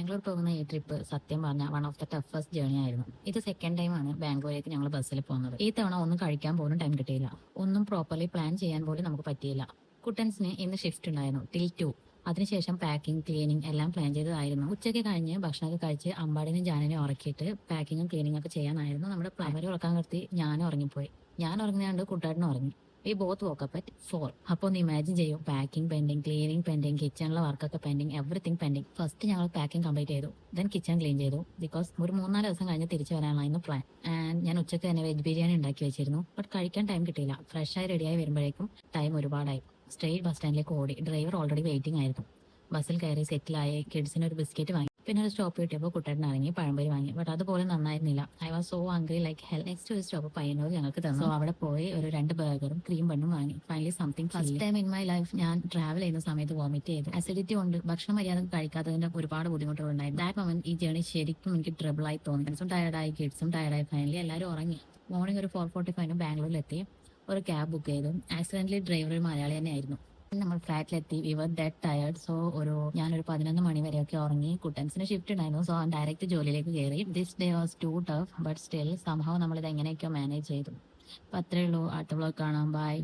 ബാംഗ്ലൂർ പോകുന്ന ഈ ട്രിപ്പ് സത്യം പറഞ്ഞ one of the toughest journey ആയിരുന്നു. ഇത് സെക്കൻഡ് ടൈമാണ് ബാംഗ്ലൂരേക്ക് ഞങ്ങൾ ബസ്സിൽ പോകുന്നത്. ഈ തവണ ഒന്നും കഴിക്കാൻ പോലും ടൈം കിട്ടിയില്ല. ഒന്നും പ്രോപ്പർലി പ്ലാൻ ചെയ്യാൻ പോലും നമുക്ക് പറ്റിയില്ല. കുട്ടൻസിന് ഇന്ന് ഷിഫ്റ്റ് ഉണ്ടായിരുന്നു ടിൽ 2. അതിനുശേഷം പാക്കിംഗ് ക്ലീനിങ് എല്ലാം പ്ലാൻ ചെയ്തതായിരുന്നു. ഉച്ചയ്ക്ക് കഴിഞ്ഞ് ഭക്ഷണമൊക്കെ കഴിച്ച് അമ്പാടിനും ജാനിനും ഉറക്കിയിട്ട് പാക്കിങ്ങും ക്ലീനിങ് ഒക്കെ ചെയ്യാനായിരുന്നു നമ്മുടെ പ്ലാൻ. അവരെ ഉറക്കാൻ നിർത്തി ഞാനും ഉറങ്ങിപ്പോയി. ഞാൻ ഉറങ്ങുന്നതുകൊണ്ട് കുട്ടാട്ടനും ഉറങ്ങി. We both woke up at 4. അപ്പോൾ ഒന്ന് ഇമാജിൻ ചെയ്യും, പാക്കിംഗ് പെൻഡിങ്, ക്ലീനിങ് പെൻഡിങ്, കിച്ചണിലെ വർക്കൊക്കെ പെൻഡിങ്, എവറിത്തിങ് പെൻഡിങ്. ഫസ്റ്റ് ഞങ്ങൾ പാക്കിംഗ് കംപ്ലീറ്റ് ചെയ്തു, ദെൻ കിച്ചൺ ക്ലീൻ ചെയ്തു. ബിക്കോസ് ഒരു 3-4 ദിവസം കഴിഞ്ഞ് തിരിച്ചു വരാനായിരുന്നു പ്ലാൻ. ആൻഡ് ഞാൻ ഉച്ചയ്ക്ക് തന്നെ വെജ് ബിരിയാണി ഉണ്ടാക്കി വെച്ചിരുന്നു. ബട്ട് കഴിക്കാൻ ടൈം കിട്ടിയില്ല. ഫ്രഷായി റെഡിയായി വരുമ്പോഴേക്കും ടൈം ഒരുപാടായി. സ്ട്രെയിറ്റ് ബസ് സ്റ്റാൻഡിലേക്ക് ഓടി. ഡ്രൈവർ ഓൾറെഡി വെയിറ്റിംഗ് ആയിരുന്നു. ബസ്സിൽ കയറി സെറ്റിലായി. കിഡ്സിന് ഒരു ബിസ്ക്കറ്റ് വാങ്ങി. പിന്നെ ഒരു സ്റ്റോപ്പ് കിട്ടിയപ്പോൾ കുട്ടേട്ടൻ ഇറങ്ങി പഴംപൊരി വാങ്ങി. ബട്ട് അതുപോലെ നന്നായിരുന്നില്ല. I was so hungry like hell. Next ഒരു സ്റ്റോപ്പ് പയ്യന്നൂർ ഞങ്ങൾക്ക് തന്നു. സോ അവിടെ പോയി ഒരു 2 ബർഗറും ക്രീം ബണ്ണും വാങ്ങി. Finally something. First time in my life ഞാൻ ട്രാവൽ ചെയ്യുന്ന സമയത്ത് വോമിറ്റ് ചെയ്തു. അസിഡിറ്റി കൊണ്ട് ഭക്ഷണം മര്യാദ കഴിക്കാത്തതിന്റെ ഒരുപാട് ബുദ്ധിമുട്ടുകൾ ഉണ്ടായിരുന്നു. ദാറ്റ് മൊമെന്റ് ഈ ജേർണി ശരിക്കും എനിക്ക് ട്രബിൾ ആയി തോന്നി. ഫ്രണ്ട്സും ടയർഡായി, കിഡ്സും ടയർഡായി. ഫൈനലി എല്ലാവരും ഉറങ്ങി. മോർണിംഗ് ഒരു 4:45 ബാംഗ്ലൂരിലെത്തി. ഒരു ക്യാബ് ബുക്ക് ചെയ്തു. ആക്സിഡന്റലി ഡ്രൈവർ ഒരു മലയാളി തന്നെ ആയിരുന്നു. നമ്മൾ ഫ്ലാറ്റിലെത്തി. We were dead tired. So ഞാനൊരു 11 മണി വരെയൊക്കെ ഉറങ്ങി. കുട്ടൻസിന് ഷിഫ്റ്റ് ഉണ്ടായിരുന്നു. സോ ഡയറക്റ്റ് ജോലിയിലേക്ക് കയറി. This day was too tough but still സംഭവം നമ്മളിത് എങ്ങനെയൊക്കെയോ മാനേജ് ചെയ്തു. അപ്പൊ അത്രേ ഉള്ളൂ. അടുത്ത വ്ലോഗ് കാണാം. ബൈ.